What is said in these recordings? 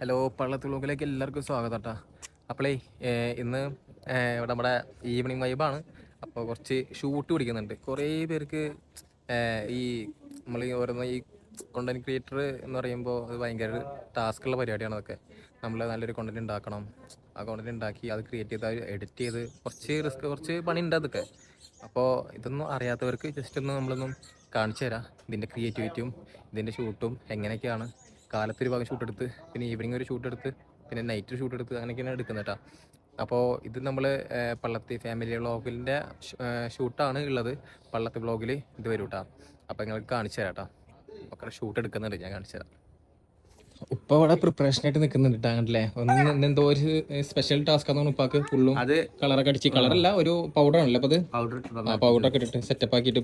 Hello, പള്ളത്തി വ്ലോഗിലേക്ക് എല്ലാവർക്കും സ്വാഗതം കേട്ടോ. അപ്പോളേ ഇന്ന് ഇവിടെ നമ്മുടെ ഈവനിങ് വൈബാണ്. അപ്പോൾ കുറച്ച് ഷൂട്ട് പിടിക്കുന്നുണ്ട്. കുറേ പേർക്ക് ഈ നമ്മൾ ഈ ഓരോന്ന് ഈ കോണ്ടന്റ് ക്രിയേറ്റർ എന്ന് പറയുമ്പോൾ അത് ഭയങ്കര ടാസ്ക്കുള്ള പരിപാടിയാണ്. അതൊക്കെ നമ്മൾ നല്ലൊരു കോണ്ടന്റ് ഉണ്ടാക്കണം. ആ കോണ്ടന്റ് ഉണ്ടാക്കി അത് ക്രിയേറ്റ് ചെയ്ത് എഡിറ്റ് ചെയ്ത് കുറച്ച് പണി ഉണ്ട് അതൊക്കെ. അപ്പോൾ ഇതൊന്നും അറിയാത്തവർക്ക് ജസ്റ്റ് ഒന്ന് നമ്മളൊന്നും കാണിച്ചു തരാം. ഇതിൻ്റെ ക്രിയേറ്റിവിറ്റിയും ഇതിൻ്റെ ഷൂട്ടും എങ്ങനെയൊക്കെയാണ്. കാലത്തൊരു ഭാഗം ഷൂട്ട് എടുത്ത്, പിന്നെ ഈവനിങ് ഒരു ഷൂട്ട് എടുത്ത്, പിന്നെ നൈറ്റ് ഷൂട്ട് എടുത്ത്, അങ്ങനെയൊക്കെയാണ് എടുക്കുന്നത് കേട്ടോ. അപ്പോൾ ഇത് നമ്മൾ പള്ളത്തി ഫാമിലി വ്ളോഗിൻ്റെ ഷൂട്ടാണ് ഉള്ളത്. പള്ളത്തി വ്ളോഗിൽ ഇത് വരും കേട്ടോ. അപ്പോൾ നിങ്ങൾക്ക് കാണിച്ചു തരാം കേട്ടോ. ഒക്കെ ഷൂട്ട് എടുക്കുന്നുണ്ട്, ഞാൻ കാണിച്ചു തരാം. ഉപ്പ ഇവിടെ പ്രിപ്പറേഷൻ ആയിട്ട് നിൽക്കുന്നുണ്ട് കേട്ടോ. ഒന്ന് എന്തോ ഒരു സ്പെഷ്യൽ ടാസ്ക് ആണ് ഉപ്പാക്ക്. ഫുള്ളും അത് കളറൊക്കെ അടിച്ച്, കളറല്ല ഒരു പൗഡർ ആണല്ലോ അപ്പൊ അത്. പൗഡർ ഒക്കെ ഇട്ടിട്ട് സെറ്റപ്പ് ആക്കിയിട്ട്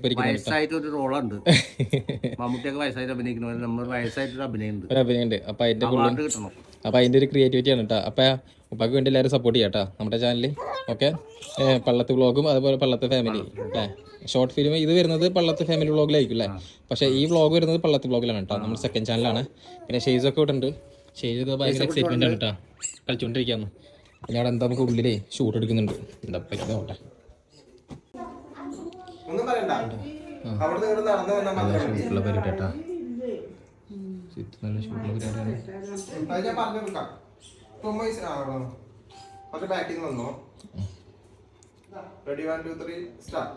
ഒരു റോളുണ്ട്. മമ്മൂട്ടിയൊക്കെ വയസ്സായിട്ട് അഭിനയിക്കുന്ന നമ്മൾ വയസ്സായിട്ടൊരു അഭിനയുണ്ട്. അപ്പൊ അതിന്റെ ഒരു ക്രിയേറ്റിവിറ്റി ആണ് കേട്ടോ. അപ്പൊ ഉപ്പാക്ക് വേണ്ടി എല്ലാവരും സപ്പോർട്ട് ചെയ്യാം കേട്ടോ നമ്മുടെ ചാനലിൽ. ഓക്കെ, പള്ളത്ത് വ്ളോഗും അതുപോലെ പള്ളത്ത് ഫാമിലി അല്ലേ. ഷോർട്ട് ഫിലിം ഇത് വരുന്നത് പള്ളത്ത് ഫാമിലി വ്ളോഗിലായിരിക്കും അല്ലേ. പക്ഷേ ഈ വ്ളോഗ് വരുന്നത് പള്ളത്ത് വ്ളോഗിലാണ് കേട്ടോ. നമ്മുടെ സെക്കൻഡ് ചാനലാണ്. പിന്നെ ഷെയ്സൊക്കെ ഇവിടെ ഉണ്ട്. ഷെയ്സൊക്കെ ഭയങ്കര എക്സൈറ്റ്മെന്റ് ആണ് കേട്ടോ, കളിച്ചുകൊണ്ടിരിക്കുകയാണ്. പിന്നെ അവിടെ എന്താ നമുക്ക് ഉള്ളിലേ ഷൂട്ട് എടുക്കുന്നുണ്ട്. എന്താ പറ്റുന്നോട്ടെ ഷൂട്ടുള്ള പരിപാടി കേട്ടോ. നല്ല ഷൂട്ടുള്ള പരിപാടിയാണ്. Ready, 1, 2, 3, start.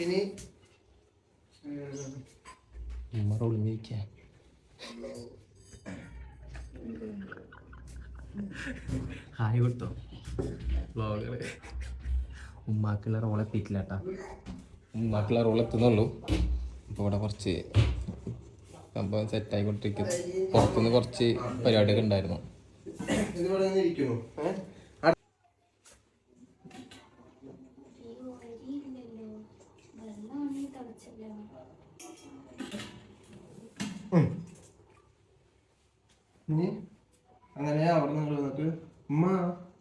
ഇനി ഹായ് കൊടുത്തോ വ്ളോഗർ. ഉമ്മാക്കുള്ള റോൾ എത്തിയിട്ടില്ല കേട്ടാ. ഉമ്മാക്കുള്ള റോൾ എത്തുന്നുള്ളൂ. ഇപ്പോൾ ഇവിടെ കുറച്ച് സംഭവം സെറ്റായിക്കൊണ്ടിരിക്കുന്നു. പുറത്തുനിന്ന് കുറച്ച് പരിപാടിയൊക്കെ ഉണ്ടായിരുന്നു. ഇനി അങ്ങനെ അവിടെ നിങ്ങൾ വന്നിട്ട് ഉമ്മ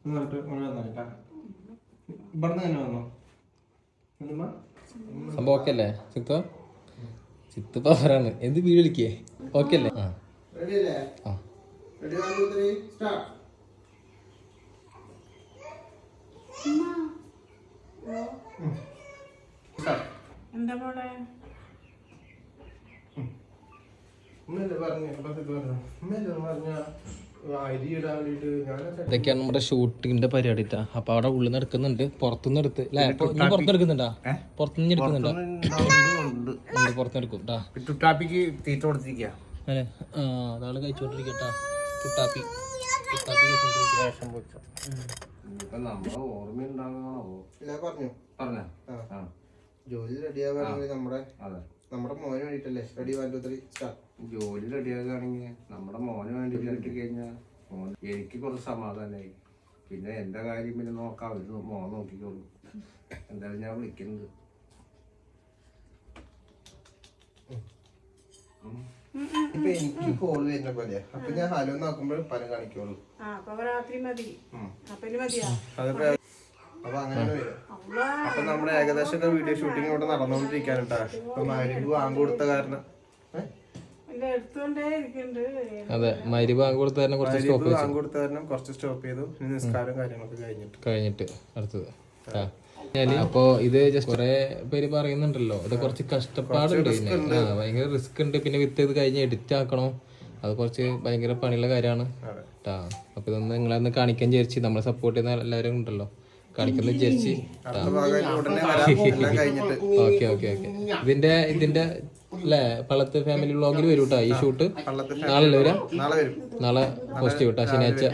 എന്ന് പറഞ്ഞിട്ട് വന്നിട്ടാ ഇവിടെ നിന്ന് തന്നെ വന്നോ. സംഭവം ഓക്കെ അല്ലേ ചിത്ത? ചിത്ത് പവറാണ്. എന്ത് വീഡിയോ വിളിക്കേ? ഓക്കെ അല്ലേ? റെഡി അല്ലേ? Ready, 1, 2, 3, start. എന്താ മോളെ ഇതൊക്കെയാണ് നമ്മുടെ ഷൂട്ടിങ്ങിന്റെ പരിപാടി. അപ്പൊ അവിടെ ഉള്ളിൽ നിന്ന് എടുക്കുന്നുണ്ട്, പുറത്തുനിന്ന് എടുത്ത് അല്ലെ. പുറത്തുനിന്ന് എടുക്കുന്നുണ്ടാ? പുറത്തുനിന്ന് എടുക്കുന്നുണ്ടോ? പുറത്തുനിന്ന് എടുക്കും തീറ്റ കൊടുത്തിരിക്കുക അല്ലെ. അതാണ് കഴിച്ചോണ്ടിരിക്കട്ടാ. കുട്ടാപ്പി ജോലി റെഡിയാവുകയാണെങ്കിൽ നമ്മുടെ മോന് വേണ്ടിട്ടല്ലേ. Ready, 1, 2, 3, start. ജോലി റെഡിയാക്കുകയാണെങ്കിൽ നമ്മുടെ മോന് വേണ്ടി കിട്ടി കഴിഞ്ഞാൽ എനിക്ക് കുറച്ച് സമാധാനമായി. പിന്നെ എന്റെ കാര്യം പിന്നെ നോക്കാം, അവര് മോൻ നോക്കിക്കോളൂ. എന്തായാലും ഞാൻ വിളിക്കുന്നത്. ഇപ്പൊ എനിക്ക് കോള് വരുന്ന പോലെ അപ്പൊ ഞാൻ ഹലോ നോക്കുമ്പോൾ പല കാണിക്കുള്ളൂ. അപ്പൊ അങ്ങനെയാണ് വരും. അപ്പൊ നമ്മുടെ ഏകദേശം വീഡിയോ ഷൂട്ടിംഗ് ഇവിടെ നടന്നുകൊണ്ടിരിക്കാനുണ്ടാ. ഇപ്പൊ മരിബ് വാങ്ങ് കൊടുത്ത കാരണം അതെ മരിബ് വാങ്ങ് കൊടുത്ത കാരണം കുറച്ച് സ്റ്റോപ്പ് ചെയ്തു. നിസ്കാരം കാര്യങ്ങളൊക്കെ കഴിഞ്ഞിട്ട് അടുത്തത്. അപ്പൊ ഇത് ജസ്റ്റ് കുറെ പേര് പറയുന്നുണ്ടല്ലോ, ഇത് കുറച്ച് കഷ്ടപ്പാടുണ്ട്, പിന്നെ ഭയങ്കര റിസ്ക് ഉണ്ട്. പിന്നെ വിത്ത് ഇത് കഴിഞ്ഞ് എഡിറ്റ് ആക്കണോ, അത് കുറച്ച് ഭയങ്കര പണിയുള്ള കാര്യമാണ് കേട്ടാ. അപ്പൊ ഇതൊന്ന് നിങ്ങളൊന്ന് കാണിക്കാൻ വിചാരിച്ച്, നമ്മളെ സപ്പോർട്ട് ചെയ്യുന്ന എല്ലാവരും ഉണ്ടല്ലോ, കാണിക്കുന്ന വിചാരിച്ച്. Okay okay okay. ഇതിന്റെ അല്ലേ പള്ളത്ത് ഫാമിലി വ്ളോഗിൽ വരും കേട്ടോ ഈ ഷൂട്ട്. നാളെ വരാം. നാളെ പോസ്റ്റ് ചെയ്യൂട്ടാ, ശനിയാഴ്ച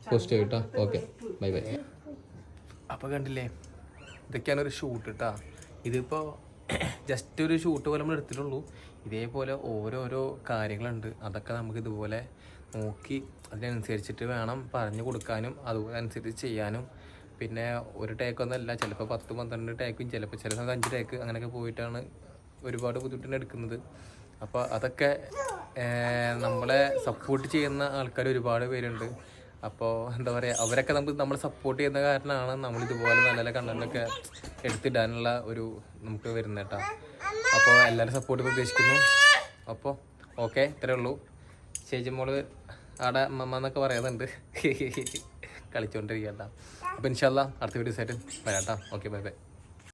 പോസ്റ്റ് ചെയ്യൂട്ടാ. Okay, bye bye. അപ്പൊ കണ്ടില്ലേ, ഇതൊക്കെയാണ് ഒരു ഷൂട്ട് കേട്ടാ. ഇതിപ്പോൾ ജസ്റ്റ് ഒരു ഷൂട്ട് പോലെ നമ്മൾ എടുത്തിട്ടുള്ളൂ. ഇതേപോലെ ഓരോരോ കാര്യങ്ങളുണ്ട്, അതൊക്കെ നമുക്ക് ഇതുപോലെ നോക്കി അതിനനുസരിച്ചിട്ട് വേണം പറഞ്ഞു കൊടുക്കാനും അതുപോലെ അനുസരിച്ച് ചെയ്യാനും. പിന്നെ ഒരു ടേക്കൊന്നുമല്ല, ചിലപ്പോൾ 10-12 ടേക്കും, ചിലപ്പോൾ ചില സമയത്ത് 5 ടേക്ക് അങ്ങനെയൊക്കെ പോയിട്ടാണ് ഒരുപാട് ബുദ്ധിമുട്ടിന് എടുക്കുന്നത്. അപ്പോൾ അതൊക്കെ നമ്മളെ സപ്പോർട്ട് ചെയ്യുന്ന ആൾക്കാർ ഒരുപാട് പേരുണ്ട്. അപ്പോൾ എന്താ പറയുക, അവരൊക്കെ നമ്മളെ സപ്പോർട്ട് ചെയ്യുന്ന കാരണമാണ് നമ്മളിതുപോലെ നല്ല നല്ല കണ്ടന്റൊക്കെ എടുത്തിടാനുള്ള ഒരു നമുക്ക് വരുന്നത് കേട്ടോ. അപ്പോൾ എല്ലാവരും സപ്പോർട്ട് പ്രതീക്ഷിക്കുന്നു. അപ്പോൾ ഓക്കെ ഇത്രേ ഉള്ളൂ. ചേച്ചിമോള് അവിടെ അമ്മമ്മ എന്നൊക്കെ പറയുന്നുണ്ട് കളിച്ചുകൊണ്ടിരിക്കട്ടാ. അപ്പോൾ ഇൻഷാല്ലാ അടുത്ത വീഡിയോസ് ആയിട്ട് വരാം കേട്ടോ. Okay bye by.